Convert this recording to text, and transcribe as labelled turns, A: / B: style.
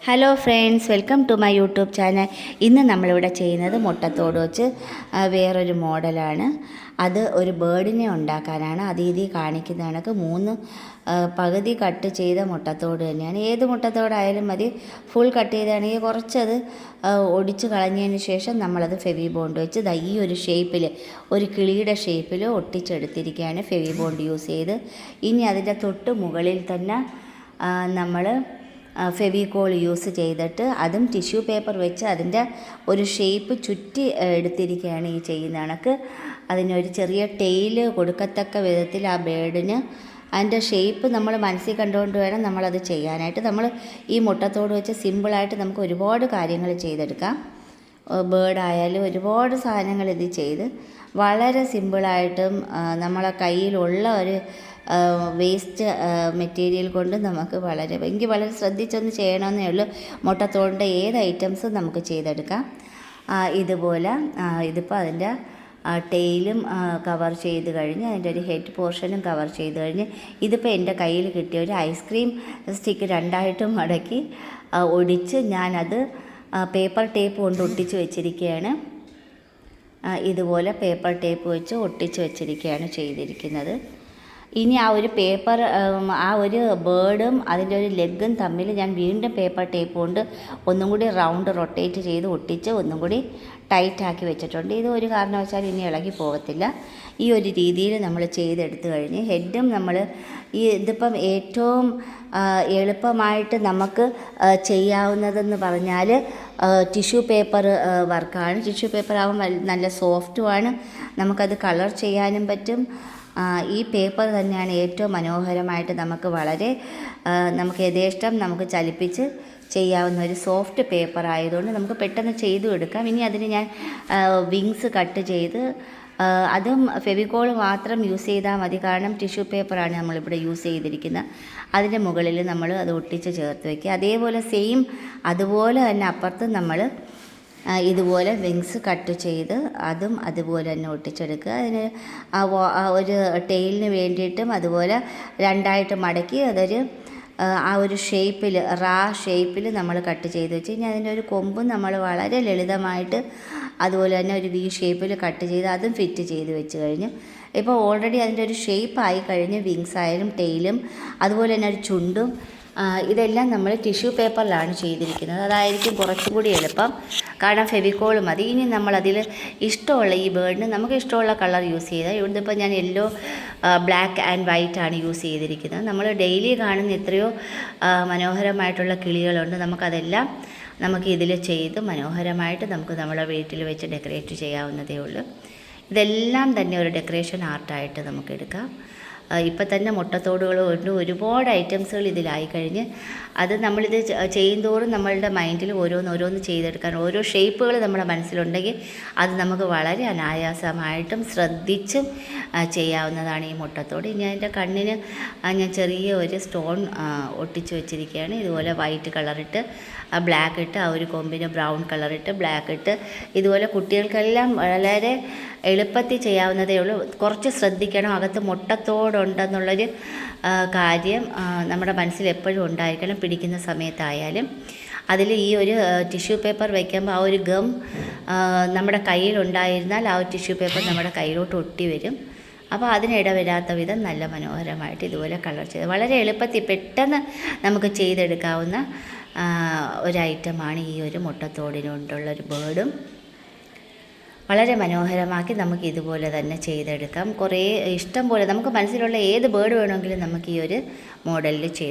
A: Hello friends, welcome to my YouTube channel. ഇന്ന് നമ്മളിവിടെ ചെയ്യുന്നത് മുട്ടത്തോട് വെച്ച് വേറൊരു മോഡലാണ്. അത് ഒരു ബേർഡിനെ ഉണ്ടാക്കാനാണ്. അത് ഇതിൽ കാണിക്കുന്ന കണക്ക് 3 പകുതി കട്ട് ചെയ്ത മുട്ടത്തോട് തന്നെയാണ്. ഏത് മുട്ടത്തോടായാലും മതി. ഫുൾ കട്ട് ചെയ്താണെങ്കിൽ കുറച്ചത് ഒടിച്ച് കളഞ്ഞതിന് ശേഷം നമ്മളത് ഫെവി ബോണ്ട് വെച്ച് ഈ ഒരു ഷേപ്പിൽ, ഒരു കിളിയുടെ ഷേപ്പിൽ ഒട്ടിച്ചെടുത്തിരിക്കുകയാണ് ഫെവി ബോണ്ട് യൂസ് ചെയ്ത്. ഇനി അതിൻ്റെ തൊട്ട് മുകളിൽ തന്നെ നമ്മൾ ഫെവിക്കോൾ യൂസ് ചെയ്തിട്ട് അതും ടിഷ്യൂ പേപ്പർ വെച്ച് അതിൻ്റെ ഒരു ഷേപ്പ് ചുറ്റി എടുത്തിരിക്കുകയാണ് ഈ ചെയ്യുന്ന കണക്ക്. അതിനൊരു ചെറിയ ടെയില് കൊടുക്കത്തക്ക വിധത്തിൽ ആ ബേർഡിന് അതിൻ്റെ ഷേപ്പ് നമ്മൾ മനസ്സിൽ കണ്ടുകൊണ്ട് വേണം നമ്മളത് ചെയ്യാനായിട്ട്. നമ്മൾ ഈ മുട്ടത്തോട് വെച്ച് സിമ്പിളായിട്ട് നമുക്ക് ഒരുപാട് കാര്യങ്ങൾ ചെയ്തെടുക്കാം. ബേർഡായാലും ഒരുപാട് സാധനങ്ങൾ ഇത് ചെയ്ത് വളരെ സിമ്പിളായിട്ടും നമ്മളെ കയ്യിലുള്ള ഒരു വേസ്റ്റ് മെറ്റീരിയൽ കൊണ്ട് നമുക്ക് വളരെ ശ്രദ്ധിച്ചൊന്ന് ചെയ്യണമെന്നേ ഉള്ളൂ. മുട്ടത്തോടിൻ്റെ ഏത് ഐറ്റംസും നമുക്ക് ചെയ്തെടുക്കാം. ഇതുപോലെ ഇതിപ്പോൾ അതിൻ്റെ ടെയിലും കവർ ചെയ്ത് കഴിഞ്ഞ് അതിൻ്റെ ഒരു ഹെഡ് പോർഷനും കവർ ചെയ്ത് കഴിഞ്ഞ് ഇതിപ്പോൾ എൻ്റെ കയ്യിൽ കിട്ടിയ ഒരു ഐസ്ക്രീം സ്റ്റിക്ക് 2ആയിട്ട് മടക്കി ഒടിച്ച് ഞാനത് പേപ്പർ ടേപ്പ് കൊണ്ട് ഒട്ടിച്ച് വെച്ചിരിക്കുകയാണ്. ഇതുപോലെ പേപ്പർ ടേപ്പ് വെച്ച് ഒട്ടിച്ച് വെച്ചിരിക്കുകയാണ് ചെയ്തിരിക്കുന്നത്. ഇനി ആ ഒരു പേപ്പർ, ആ ഒരു ബേർഡും അതിൻ്റെ ഒരു ലെഗും തമ്മിൽ ഞാൻ വീണ്ടും പേപ്പർ ടേപ്പ് കൊണ്ട് ഒന്നും കൂടി റൗണ്ട് റൊട്ടേറ്റ് ചെയ്ത് ഒട്ടിച്ച് ഒന്നും കൂടി ടൈറ്റാക്കി വെച്ചിട്ടുണ്ട്. ഇത് ഒരു കാരണവശാലും ഇനി ഇളകി പോകത്തില്ല. ഈ ഒരു രീതിയിൽ നമ്മൾ ചെയ്തെടുത്തു കഴിഞ്ഞ് ഹെഡും നമ്മൾ ഇതിപ്പം ഏറ്റവും എളുപ്പമായിട്ട് നമുക്ക് ചെയ്യാവുന്നതെന്ന് പറഞ്ഞാൽ ടിഷ്യൂ പേപ്പർ വർക്കാണ്. ടിഷ്യൂ പേപ്പർ ആകുമ്പോൾ നല്ല സോഫ്റ്റുമാണ്, നമുക്കത് കളർ ചെയ്യാനും പറ്റും. ഈ പേപ്പർ തന്നെയാണ് ഏറ്റവും മനോഹരമായിട്ട് നമുക്ക് യഥേഷ്ടം നമുക്ക് ചലിപ്പിച്ച് ചെയ്യാവുന്ന ഒരു സോഫ്റ്റ് പേപ്പർ ആയതുകൊണ്ട് നമുക്ക് പെട്ടെന്ന് ചെയ്തു എടുക്കാം. ഇനി അതിന് ഞാൻ വിങ്സ് കട്ട് ചെയ്ത് അതും ഫെവിക്കോൾ മാത്രം യൂസ് ചെയ്താൽ മതി. കാരണം ടിഷ്യൂ പേപ്പറാണ് നമ്മളിവിടെ യൂസ് ചെയ്തിരിക്കുന്നത്. അതിൻ്റെ മുകളിൽ നമ്മൾ അത് ഒട്ടിച്ച് ചേർത്ത് വയ്ക്കുക. അതേപോലെ അതുപോലെ തന്നെ അപ്പുറത്തും നമ്മൾ ഇതുപോലെ വിങ്സ് കട്ട് ചെയ്ത് അതും അതുപോലെ തന്നെ ഒട്ടിച്ചെടുക്കുക. അതിന് ഒരു ടെയിലിന് വേണ്ടിയിട്ടും അതുപോലെ 2ആയിട്ട് മടക്കി അതൊരു ആ ഒരു ഷേപ്പിൽ, ഷേപ്പിൽ നമ്മൾ കട്ട് ചെയ്ത് വെച്ച് കഴിഞ്ഞാൽ അതിൻ്റെ ഒരു കൊമ്പും നമ്മൾ വളരെ ലളിതമായിട്ട് അതുപോലെ തന്നെ ഒരു വി ഷേപ്പിൽ കട്ട് ചെയ്ത് അതും ഫിറ്റ് ചെയ്ത് വെച്ച് കഴിഞ്ഞ് ഇപ്പോൾ ഓൾറെഡി അതിൻ്റെ ഒരു ഷേപ്പായി കഴിഞ്ഞ് വിങ്സ് ആയാലും ടെയിലും അതുപോലെ തന്നെ ഒരു ചുണ്ടും ഇതെല്ലാം നമ്മൾ ടിഷ്യൂ പേപ്പറിലാണ് ചെയ്തിരിക്കുന്നത്. അതായിരിക്കും കുറച്ചും കൂടി എളുപ്പം. കാരണം ഫെവിക്കോൾ മതി. ഇനി നമ്മളതിൽ ഇഷ്ടമുള്ള ഈ ബേർഡിന് നമുക്ക് ഇഷ്ടമുള്ള കളർ യൂസ് ചെയ്താൽ, ഇവിടുത്തെ ഞാൻ യെല്ലോ, ബ്ലാക്ക് ആൻഡ് വൈറ്റ് ആണ് യൂസ് ചെയ്തിരിക്കുന്നത്. നമ്മൾ ഡെയിലി കാണുന്ന എത്രയോ മനോഹരമായിട്ടുള്ള കിളികളുണ്ട്. നമുക്കതെല്ലാം ഇതിൽ ചെയ്ത് മനോഹരമായിട്ട് നമുക്ക് നമ്മുടെ വീട്ടിൽ വെച്ച് ഡെക്കറേറ്റ് ചെയ്യാവുന്നതേ ഉള്ളൂ. ഇതെല്ലാം തന്നെ ഒരു ഡെക്കറേഷൻ ആർട്ടായിട്ട് നമുക്ക് എടുക്കാം. ഇപ്പം തന്നെ മുട്ടത്തോടുകൾ കൊണ്ട് ഒരുപാട് ഐറ്റംസുകൾ ഇതിലായി കഴിഞ്ഞ് അത് നമ്മളിത് ചെയ്യുന്തോറും നമ്മളുടെ മൈൻഡിൽ ഓരോന്ന് ചെയ്തെടുക്കാൻ ഓരോ ഷേപ്പുകൾ നമ്മുടെ മനസ്സിലുണ്ടെങ്കിൽ അത് നമുക്ക് വളരെ അനായാസമായിട്ടും ശ്രദ്ധിച്ചും ചെയ്യാവുന്നതാണ് ഈ മുട്ടത്തോട്. ഇനി അതിൻ്റെ കണ്ണിന് ഞാൻ ചെറിയ ഒരു സ്റ്റോൺ ഒട്ടിച്ച് വെച്ചിരിക്കുകയാണ്. ഇതുപോലെ വൈറ്റ് കളറിട്ട് ബ്ലാക്ക് ഇട്ട് ആ ഒരു കൊമ്പിന് ബ്രൗൺ കളറിട്ട് ബ്ലാക്ക് ഇട്ട് ഇതുപോലെ കുട്ടികൾക്കെല്ലാം വളരെ എളുപ്പത്തിൽ ചെയ്യാവുന്നതേ ഉള്ളൂ. കുറച്ച് ശ്രദ്ധിക്കണം. അകത്ത് മുട്ടത്തോടുണ്ടെന്നുള്ളൊരു കാര്യം നമ്മുടെ മനസ്സിൽ എപ്പോഴും ഉണ്ടായിരിക്കണം. പിടിക്കുന്ന സമയത്തായാലും അതിൽ ഈ ഒരു ടിഷ്യൂ പേപ്പർ വയ്ക്കുമ്പോൾ ആ ഒരു ഗം നമ്മുടെ കയ്യിലുണ്ടായിരുന്നാൽ ആ ഒരു ടിഷ്യൂ പേപ്പർ നമ്മുടെ കയ്യിലോട്ട് ഒട്ടി വരും. അപ്പോൾ അതിനിടവരാത്ത വിധം നല്ല മനോഹരമായിട്ട് ഇതുപോലെ കളർ ചെയ്ത് വളരെ എളുപ്പത്തിൽ പെട്ടെന്ന് നമുക്ക് ചെയ്തെടുക്കാവുന്ന ഒരു ഐറ്റമാണ് ഈ ഒരു മുട്ടത്തോടിനുകൊണ്ടുള്ളൊരു ബേർഡും. വളരെ മനോഹരമാക്കി നമുക്ക് ഇതുപോലെ തന്നെ ചെയ്തെടുക്കാം. ഇഷ്ടം പോലെ നമുക്ക് മനസ്സിലുള്ള ഏത് ബേർഡ് വേണമെങ്കിലും നമുക്ക് ഈ ഒരു മോഡലിൽ ചെയ്ത്